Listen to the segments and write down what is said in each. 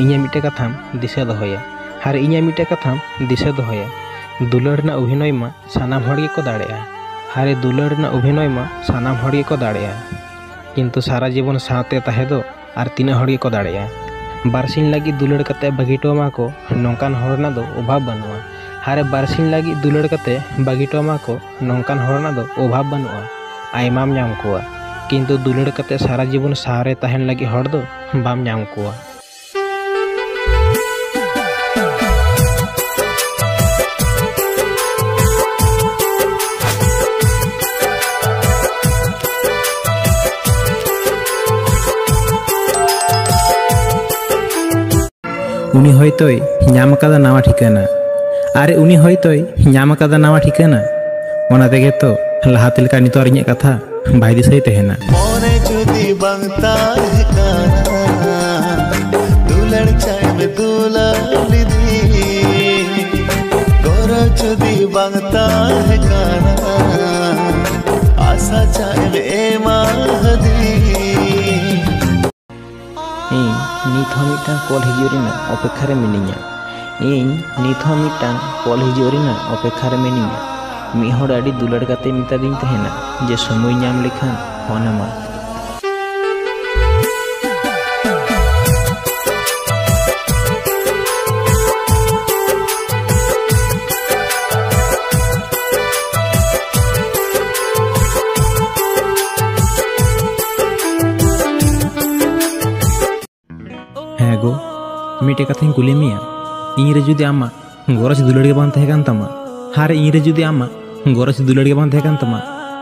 इन्हें मिट्टे कथाम दिशा दोहया और इन्हें मिट्टे कथाम दिशा दोहया दुलार ना अभिनय मा सानाम हर गेको दाड़ेया और दुलार ना अभिनय मा सानाम हर गेको दाड़ेया किन्तु सारा जीवन साथे ताहे दो और तीना हर गेको दाड़ेया बारसिन लगी दुलार कते बागिटोमा को नौकान हरना दो अभाव बनुआ हारे बारसिन लगी दुलार कते बागिटोमा को नौकान हरना दो अभाव बनुआ आयमाम नाम कोआ किन्तु दुलार कते सारा जीवन सारे ताहेन लगी हर दो बाम नाम कोआ। उनी हयतोय नाम कादा नावा ठिकाना आरे उनी हयतोय नाम कादा नावा ठिकाना ओना तेगे तो लाहाते लेका नितोर इᱧᱟᱜ कथा बाय दिसै तहेना मोने जुदी बांग ताहकाना दुलड़ चाय में दुलाली दी गोरा जुदी बांग ताहकाना आशा चाय में एमाहदी नित हो मिटांग कॉल हिजुरेना अपेक्षा रे मिनिया इन नित हो मिटांग कॉल हिजुरेना अपेक्षा रे मिनिया मी हर आडी दुलाड़ काते मिता दिन तहेना जे समय नाम लेखान होनामा हाँ गो मिटे कथा कुली मिया इन रे जुदी आमा गरज दुलाड़ के बांग तहेकान तमा हारे इन रे जुदी आमा गरज दुलाड़ के बांग तहेकान तमा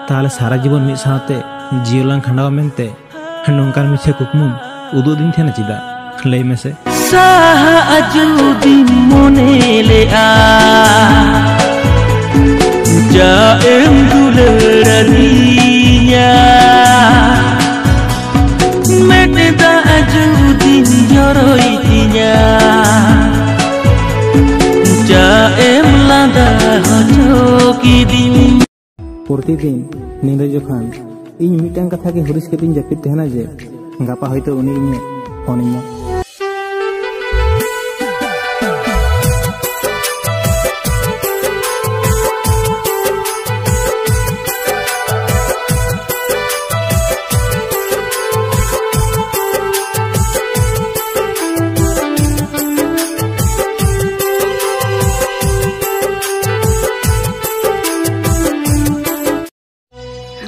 ताहले सारा जीवन मिद साथे जीवलां खंडावा मेनते नोंकान मिछे कुकमुम उदु दिन थेना चिदा लई मेसे साहा अजुदी मोने ले आ जा एम दुलाड़िया मेटेदा अजुदी जरोई तिया जा एम लादा हजोकी दिन प्रतिदिन नींद जोखान इन मिटांग कथा के हुरिस केतिन जपित तहना जे गापा हयतो उनी इने फोनिया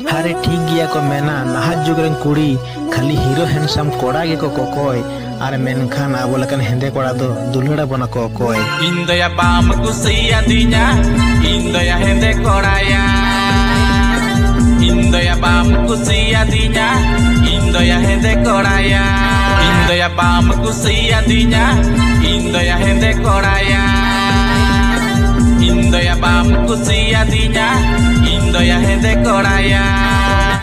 हारे ठीक गया को मेना नहा जुगरन कुड़ी खाली हीरो हैंडसम कोड़ा गे को कोय आर मेनखान आबो लकन हेंदे कोड़ा दो दुलड़ा बना को कोय इंदया बाम कुसिया दिना इंदया हेंदे कोड़ाया इंदया बाम कुसिया दिना इंदया हेंदे कोड़ाया इंदया बाम कुसिया दिना इंदया हेंदे कोड़ाया इंदया बाम कुसिया दिना इंदया हेंदे कोड़ाया